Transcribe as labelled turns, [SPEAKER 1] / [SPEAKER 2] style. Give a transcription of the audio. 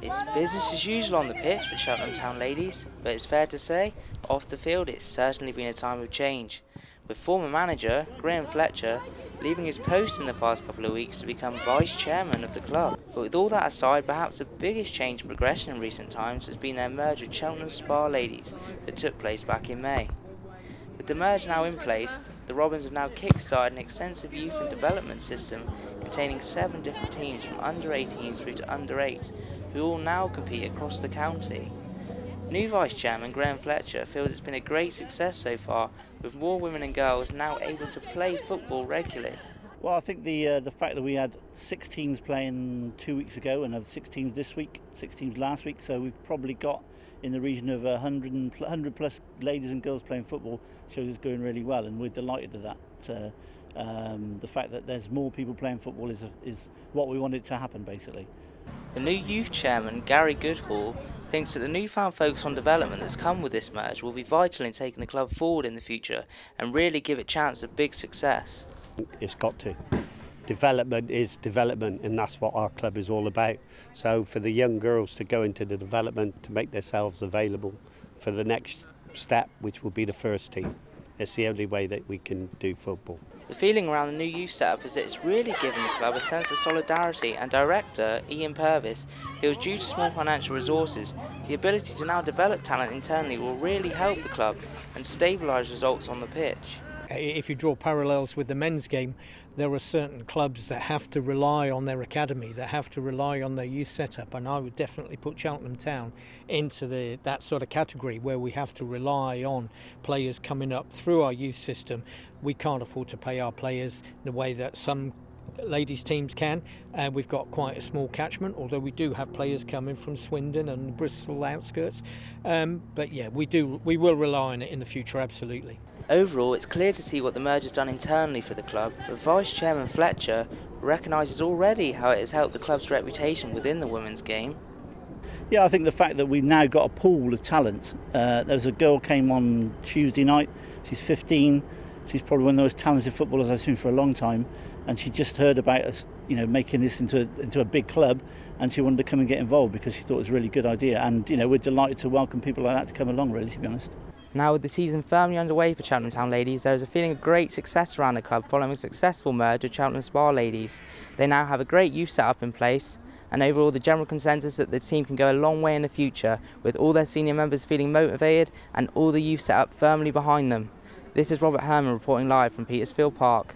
[SPEAKER 1] It's business as usual on the pitch for Cheltenham Town Ladies, but it's fair to say, off the field it's certainly been a time of change, with former manager Graham Fletcher leaving his post in the past couple of weeks to become vice chairman of the club. But with all that aside, perhaps the biggest change and progression in recent times has been their merge with Cheltenham Spa Ladies that took place back in May. With the merge now in place, the Robins have now kick-started an extensive youth and development system containing 7 different teams from under-18s through to under-8s, who all now compete across the county. New Vice-Chairman Graham Fletcher feels it's been a great success so far, with more women and girls now able to play football regularly.
[SPEAKER 2] Well, I think the fact that we had 6 teams playing 2 weeks ago and have 6 teams this week, 6 teams last week, so we've probably got in the region of 100 plus ladies and girls playing football shows it's going really well, and we're delighted at that. The fact that there's more people playing football is what we wanted to happen, basically.
[SPEAKER 1] The new youth chairman, Gary Goodhall, thinks that the newfound focus on development that's come with this merge will be vital in taking the club forward in the future and really give it a chance of big success.
[SPEAKER 3] It's got to. Development is development, and that's what our club is all about. So for the young girls to go into the development, to make themselves available for the next step, which will be the first team, it's the only way that we can do football.
[SPEAKER 1] The feeling around the new youth setup is that it's really given the club a sense of solidarity, and director Ian Purvis feels due to small financial resources, the ability to now develop talent internally will really help the club and stabilise results on the pitch.
[SPEAKER 4] If you draw parallels with the men's game, there are certain clubs that have to rely on their academy, that have to rely on their youth setup, and I would definitely put Cheltenham Town into that sort of category where we have to rely on players coming up through our youth system. We can't afford to pay our players the way that some ladies teams can. We've got quite a small catchment, although we do have players coming from Swindon and Bristol outskirts. But yeah, we will rely on it in the future, absolutely.
[SPEAKER 1] Overall, it's clear to see what the merge has done internally for the club, but Vice Chairman Fletcher recognises already how it has helped the club's reputation within the women's game.
[SPEAKER 2] Yeah, I think the fact that we've now got a pool of talent. There was a girl came on Tuesday night. She's 15. She's probably one of the most talented footballers I've seen for a long time, and she just heard about us, making this into a big club, and she wanted to come and get involved because she thought it was a really good idea. And we're delighted to welcome people like that to come along, really, to be honest.
[SPEAKER 1] Now with the season firmly underway for Cheltenham Town Ladies, there is a feeling of great success around the club following a successful merge with Cheltenham Spa Ladies. They now have a great youth setup in place, and overall the general consensus that the team can go a long way in the future, with all their senior members feeling motivated and all the youth setup firmly behind them. This is Herman reporting live from Petersfield Park.